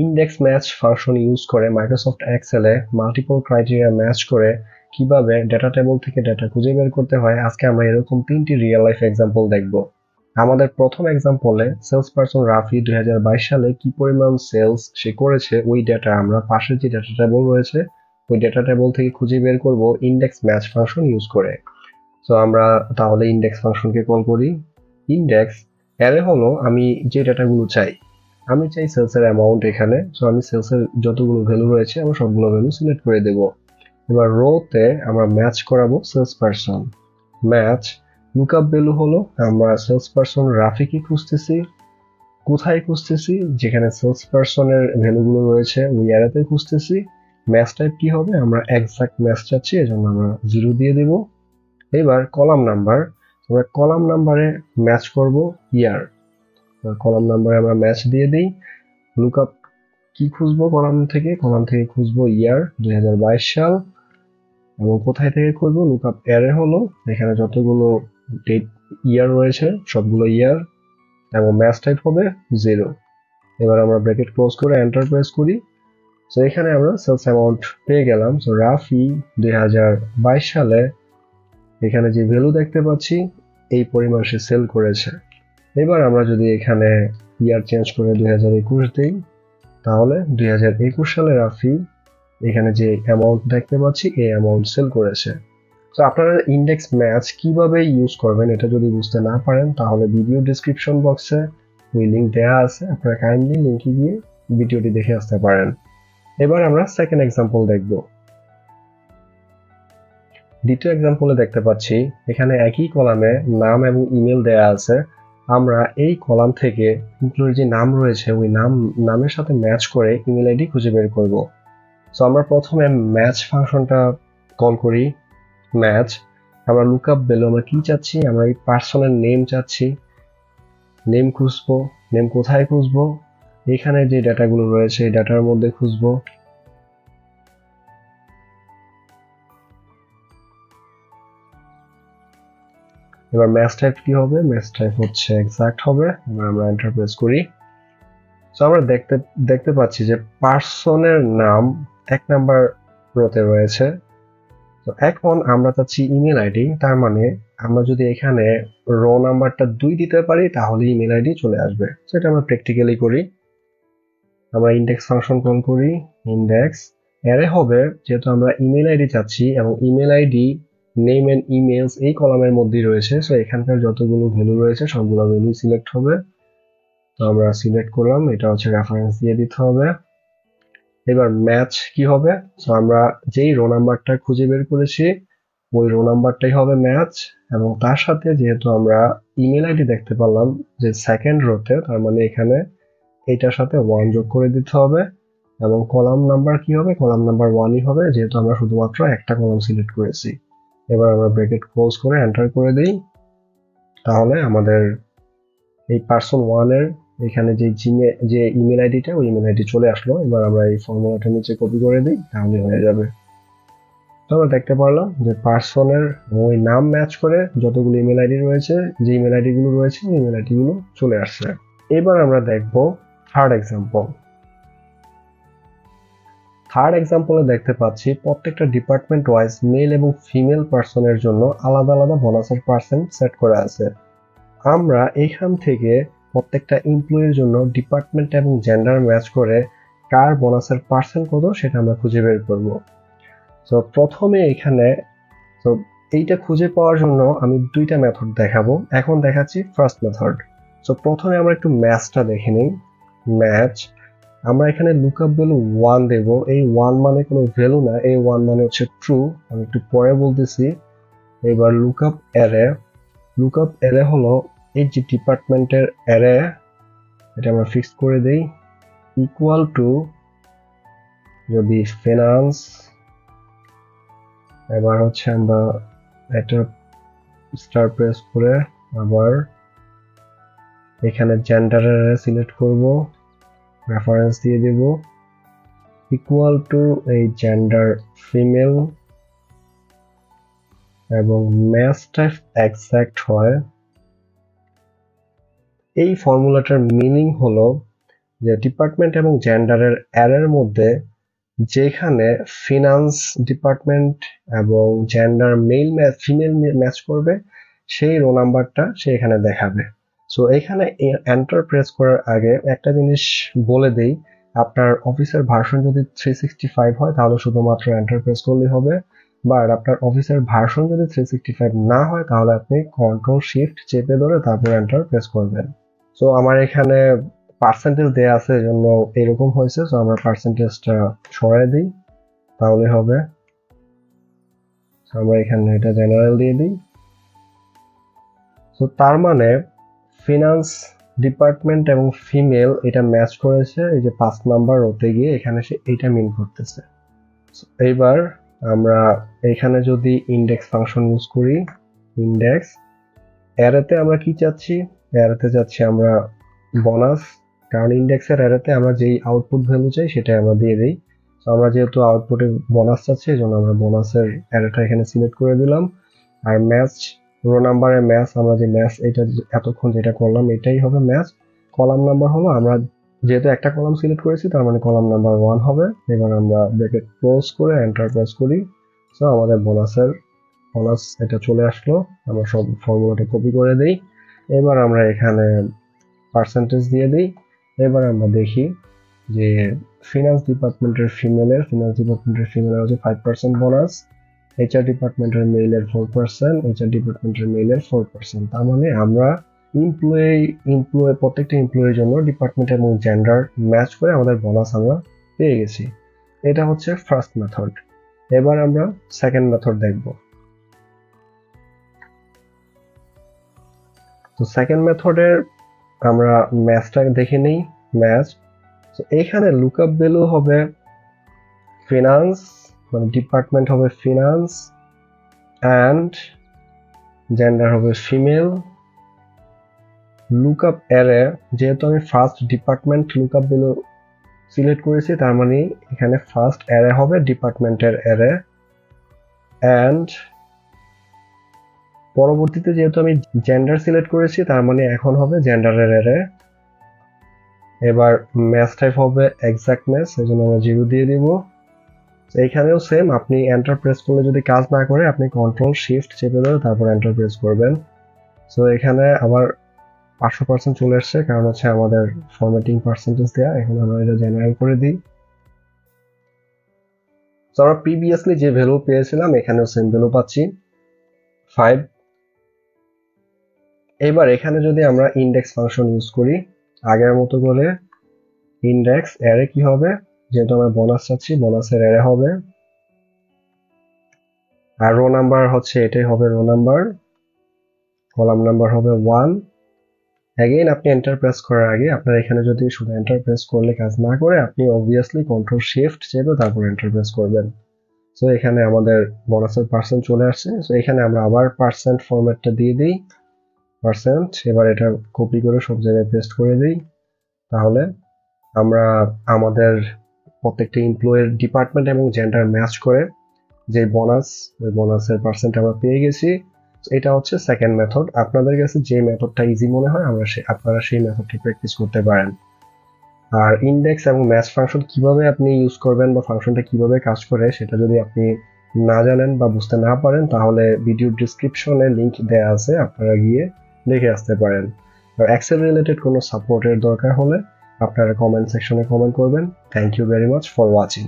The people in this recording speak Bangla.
ইনডেক্স ম্যাচ ফাংশন ইউজ করে মাইক্রোসফট এক্সেলে মাল্টিপল ক্রাইটেরিয়া ম্যাচ করে কিভাবে ডেটা টেবল থেকে ডেটা খুঁজে বের করতে হয় আজকে আমরা এরকম 3টি রিয়েল লাইফ এক্সাম্পল দেখব। আমাদের প্রথম এক্সাম্পলে সেলস পারসন রাফি 2022 সালে কি পরিমাণ সেলস সে করেছে ওই ডেটা আমরা পাশের যে ডেটা টেবল রয়েছে ওই ডেটা টেবল থেকে খুঁজে বের করব ইনডেক্স ম্যাচ ফাংশন ইউজ করে। তো আমরা তাহলে ইনডেক্স ফাংশনকে কল করি। ইনডেক্স অ্যারে হলো আমি যে ডেটাগুলো চাই। আমি চাই সেলসের অ্যামাউন্ট এখানে, সো আমি সেলসের যতগুলো ভ্যালু রয়েছে আমরা সবগুলো ভ্যালু সিলেক্ট করে দেব। এবার রোতে আমরা ম্যাচ করাবো sales person. Match lookup value হলো আমরা সেলস পারসন রাফিকে খুঁজতেছি। কোথায় খুঁজতেছি? যেখানে সেলস পারসনের ভ্যালুগুলো রয়েছে ওই অ্যারেতে খুঁজতেছি। ম্যাচ টাইপ কি হবে? আমরা এক্সাক্ট ম্যাচ চাচ্ছি, এজন্য আমরা 0 দিয়ে দেব। এবার কলাম নাম্বার, আমরা কলাম নাম্বারে ম্যাচ করব ইয়ার। কলাম নাম্বারে আমরা ম্যাচ দিয়ে দিই। লুকআপ কি খুঁজবো? কলাম থেকে খুঁজবো ইয়ার 2022 সাল। এবং কোথায় থেকে খুঁজবো? লুকআপ অ্যারে হলো এখানে যতগুলো ডেট ইয়ার রয়েছে সবগুলো ইয়ার এবং ম্যাচ টাইপ হবে 0। এবার আমরা ব্র্যাকেট ক্লোজ করে এন্টার প্রেস করি। তো এখানে আমরা সেলস অ্যামাউন্ট পেয়ে গেলাম। তো রাফি 2022 সালে এখানে যে ভ্যালু দেখতে পাচ্ছি এই পরিমাণ সে সেল করেছে। এবার আমরা যদি এখানে ইয়ার চেঞ্জ করে 2021 দিই তাহলে 2021 সালে রাফি এখানে যে অ্যামাউন্ট দেখতে পাচ্ছি এই অ্যামাউন্ট সেল করেছে। তো আপনারা ইনডেক্স ম্যাচ কিভাবে ইউজ করবেন এটা যদি বুঝতে না পারেন তাহলে ভিডিও ডেসক্রিপশন বক্সে ওই লিঙ্ক দেওয়া আছে, আপনারা কাইন্ডলি লিঙ্কে গিয়ে ভিডিওটি দেখে আসতে পারেন। এবার আমরা সেকেন্ড এক্সাম্পল দেখব। দ্বিতীয় এক্সাম্পলে দেখতে পাচ্ছি এখানে একই কলামে নাম এবং ইমেল দেয়া আছে। আমরা এই কলাম থেকে ইমপ্লয়ির যে নাম রয়েছে ওই নামের সাথে ম্যাচ করে ইমেল আইডি খুঁজে বের করব। সো আমরা প্রথমে ম্যাচ ফাংশনটা কল করি। ম্যাচ আমরা লুকআপ ভ্যালু আমরা কি চাচ্ছি? আমরা এই পার্সনের নেম চাচ্ছি। নেম খুঁজবো। নেম কোথায় খুঁজবো? এখানে যে ডাটাগুলো রয়েছে এই ডাটার মধ্যে খুঁজবো। এবার ম্যাচ টাইপ কি হবে? ম্যাচ টাইপ হচ্ছে এক্সাক্ট হবে। এবার আমরা এন্টার প্রেস করি। তো আমরা দেখতে পাচ্ছি যে পার্সনের নাম 1 নাম্বার রোতে রয়েছে। তো এখন আমরা চাচ্ছি ইমেল আইডি, তার মানে আমরা যদি এখানে রো নাম্বারটা 2 দিতে পারি তাহলে ইমেল আইডি চলে আসবে। সেটা আমরা প্র্যাকটিক্যালি করি। আমরা ইনডেক্স ফাংশন কল করি। ইনডেক্স অ্যারে হবে যেহেতু আমরা ইমেল আইডি চাচ্ছি এবং email ID name and emails এই কলামের মধ্যেই রয়েছে, সো এখানকার যতগুলো ভ্যালু রয়েছে সবগুলো ভ্যালু সিলেক্ট হবে। তো আমরা সিলেক্ট করলাম, এটা হচ্ছে রেফারেন্স দিয়ে দিতে হবে। এবার ম্যাচ কি হবে? সো আমরা যেই রো নাম্বারটা খুঁজে বের করেছি ওই রো নাম্বারটাই হবে ম্যাচ এবং তার সাথে যেহেতু আমরা ইমেল আইডি দেখতে পারলাম যে সেকেন্ড রোতে, তার মানে এখানে এইটার সাথে 1 যোগ করে দিতে হবে এবং কলাম নাম্বার কি হবে? কলাম নাম্বার 1ই হবে যেহেতু আমরা শুধুমাত্র একটা কলাম সিলেক্ট করেছি। এবার আমরা ব্র্যাকেট ক্লোজ করে এন্টার করে দেই। তাহলে আমাদের এই পার্সন 1 এর এখানে যে ইমেল আইডিটা ওই ইমেল আইডি চলে আসলো। এবার আমরা এই ফর্মুলাটা নিচে কপি করে দিই, তাহলে হয়ে যাবে। তো আমরা দেখতে পারলাম যে পার্সনের ওই নাম ম্যাচ করে যতগুলো ইমেল আইডি রয়েছে, যে ইমেল আইডি গুলো রয়েছে ওই ইমেল আইডি গুলো চলে আসছে। এবার আমরা দেখব থার্ড এক্সাম্পল। থার্ড এক্সাম্পলে দেখতে পাচ্ছি প্রত্যেকটা ডিপার্টমেন্ট ওয়াইজ মেল এবং ফিমেল পার্সনের জন্য আলাদা আলাদা বোনাসের পার্সেন্ট সেট করা আছে। আমরা এখান থেকে প্রত্যেকটা এমপ্লয়ির জন্য ডিপার্টমেন্ট এবং জেন্ডার ম্যাচ করে কার বোনাসের পার্সেন্ট কত সেটা আমরা খুঁজে বের করব। তো প্রথমে এখানে তো এইটা খুঁজে পাওয়ার জন্য আমি দুইটা মেথড দেখাবো। এখন দেখাচ্ছি ফার্স্ট মেথড। তো প্রথমে আমরা একটু ম্যাচটা দেখে নিই। ম্যাচ আমরা এখানে লুকআপ ভ্যালু 1 দেব। এই 1 মানে কোনো ভ্যালু না, এই 1 মানে হচ্ছে ট্রু। আমি একটু পরে বলতেছি। এবার লুকআপ অ্যারে হলো এই যে ডিপার্টমেন্টের অ্যারে, এটা আমরা ফিক্স করে দেই ইকুয়াল টু যদি ফিনান্স। এবার হচ্ছে আমরা একটা স্টার প্রেস করে আবার এখানে জেন্ডারের অ্যারে সিলেক্ট করব, রেফারেন্স দিয়ে দেব ইকুয়াল টু এই জেন্ডার ফিমেল এবং ম্যাচ টাইপ এক্সাক্ট হয়। এই ফর্মুলাটার মিনিং হলো যে ডিপার্টমেন্ট এবং জেন্ডারের অ্যারের মধ্যে যেখানে ফিনান্স ডিপার্টমেন্ট এবং জেন্ডার মেল ফিমেল ম্যাচ করবে সেই রো নাম্বারটা সে এখানে দেখাবে। সো এখানে এন্টার প্রেস করার আগে একটা জিনিস বলে দেই, আপনার অফিসের ভার্সন যদি 365 হয় তাহলে শুধুমাত্র এন্টার প্রেস করলেই হবে, বাট আপনার অফিসের ভার্সন যদি 365 না হয় তাহলে আপনি কন্ট্রোল শিফট চেপে ধরে তারপর এন্টার প্রেস করবেন। সো আমার এখানে পার্সেন্টেজ দেয়া আছে এজন্য এরকম হয়েছে। সো আমরা পার্সেন্টেজটা সরাই দিই তাহলে হবে। আমরা এখানে এটা জেনারেল দিয়ে দিই। সো তার মানে ফিনান্স ডিপার্টমেন্ট এবং ফিমেল এটা ম্যাচ করেছে এই যে 5 নাম্বার রোতে গিয়ে, এখানে সে এইটা মিন করতেছে। এইবার আমরা এখানে যদি ইন্ডেক্স ফাংশন ইউজ করি, ইন্ডেক্স অ্যারেতে আমরা কি চাচ্ছি, অ্যারেতে চাচ্ছি আমরা বোনাস, কারণ ইন্ডেক্সের অ্যারেতে আমরা যেই আউটপুট ভ্যালু চাই সেটাই আমরা দিয়ে দিই। তো আমরা যেহেতু আউটপুটে বোনাস চাচ্ছি এই জন্য আমরা বোনাসের অ্যারেটা এখানে সিলেক্ট করে দিলাম। আর ম্যাচ রো নাম্বারে ম্যাচ, আমরা যে ম্যাচ এটা এতক্ষণ যেটা করলাম এটাই হবে ম্যাচ। কলাম নাম্বার হলো আমরা যেহেতু একটা কলাম সিলেক্ট করেছি তার মানে কলাম নাম্বার 1 হবে। এবার আমরা ব্র্যাকেট ক্লোজ করে এন্টার প্রেস করি। সো আমাদের বোনাস এটা চলে আসলো। আমরা সব ফর্মুলাটা কপি করে দেই। এবার আমরা এখানে পার্সেন্টেজ দিয়ে দিই। এবার আমরা দেখি যে ফিনান্স ডিপার্টমেন্টের ফিমেলের হচ্ছে 5% বোনাস, এইচআর ডিপার্টমেন্টের মেইলের 4%, এইচআর ডিপার্টমেন্টের মেইলের 4%। তার মানে আমরা প্রত্যেকটা এমপ্লয়ির জন্য ডিপার্টমেন্ট এবং জেন্ডার ম্যাচ করে আমাদের বোনাস আমরা পেয়ে গেছি। এটা হচ্ছে ফার্স্ট মেথড। এবার আমরা সেকেন্ড মেথড দেখব। তো সেকেন্ড মেথডের আমরা ম্যাচটা দেখে নেই। ম্যাচ, তো এখানে লুকআপ ভ্যালু হবে ফিনান্স, মানে ডিপার্টমেন্ট হবে ফিনান্স অ্যান্ড জেন্ডার হবে ফিমেল। লুকআপ অ্যারে, যেহেতু আমি first department lookup value select করেছি তার মানে এখানে ফার্স্ট অ্যারে হবে ডিপার্টমেন্টের অ্যারে, অ্যান্ড পরবর্তীতে যেহেতু আমি জেন্ডার সিলেক্ট করেছি তার মানে এখন হবে জেন্ডারের অ্যারে। এবার ম্যাচ টাইপ হবে এক্সাক্ট ম্যাচ, এই জন্য আমরা 0 দিয়ে দিব। এইখানেও সেম, আপনি এন্টার প্রেস করলে যদি কাজ না করে আপনি কন্ট্রোল শিফট চেপে ধরে তারপর এন্টার প্রেস করবেন। সো এখানে আবার 500% চলে আসছে, কারণ হচ্ছে আমাদের ফরম্যাটিং পার্সেন্টেজ দেয়া। এখন আমরা এটা জেনারেল করে দিই। তো আমরা প্রিভিয়াসলি যে ভ্যালু পেয়েছিলাম এখানেও সেম ভ্যালু পাচ্ছি 5। এবার এখানে যদি আমরা ইন্ডেক্স ফাংশন ইউজ করি আগের মতো করে, ইন্ডেক্স অ্যারে কি হবে, যেহেতু আমরা বোনাস চাচ্ছি বোনাসের অ্যারে হবে, আর রো নাম্বার হচ্ছে এটাই হবে রো নাম্বার, কলাম নাম্বার হবে 1। অ্যাগেইন আপনি এন্টার প্রেস করার আগে আপনার এখানে যদি শুধু এন্টার প্রেস করলে কাজ না করে আপনি অবভিয়াসলি কন্ট্রোল শিফট চেপে তারপর এন্টার প্রেস করবেন। সো এখানে আমাদের বোনাসের পার্সেন্ট চলে আসছে। সো এখানে আমরা আবার পার্সেন্ট ফরম্যাটটা দিয়ে দিই, পার্সেন্ট। এবার এটা কপি করে সব জায়গায় পেস্ট করে দিই। তাহলে আমরা আমাদের প্রত্যেকটা এমপ্লয়ের ডিপার্টমেন্ট এবং জেন্ডার ম্যাচ করে যে বোনাস, ওই বোনাসের পার্সেন্ট আমরা পেয়ে গেছি। এটা হচ্ছে সেকেন্ড মেথড। আপনাদের কাছে যে মেথডটা ইজি মনে হয় আপনারা সেই মেথডটি প্র্যাকটিস করতে পারেন। আর ইন্ডেক্স এবং ম্যাচ ফাংশন কিভাবে আপনি ইউজ করবেন বা ফাংশনটা কিভাবে কাজ করে সেটা যদি আপনি না জানেন বা বুঝতে না পারেন তাহলে ভিডিও ডিসক্রিপশনে লিংক দেওয়া আছে, আপনারা গিয়ে দেখে আসতে পারেন। আর এক্সেল রিলেটেড কোনো সাপোর্টের দরকার হলে আপনারা কমেন্ট সেকশনে কমেন্ট করবেন। Thank you very much for watching.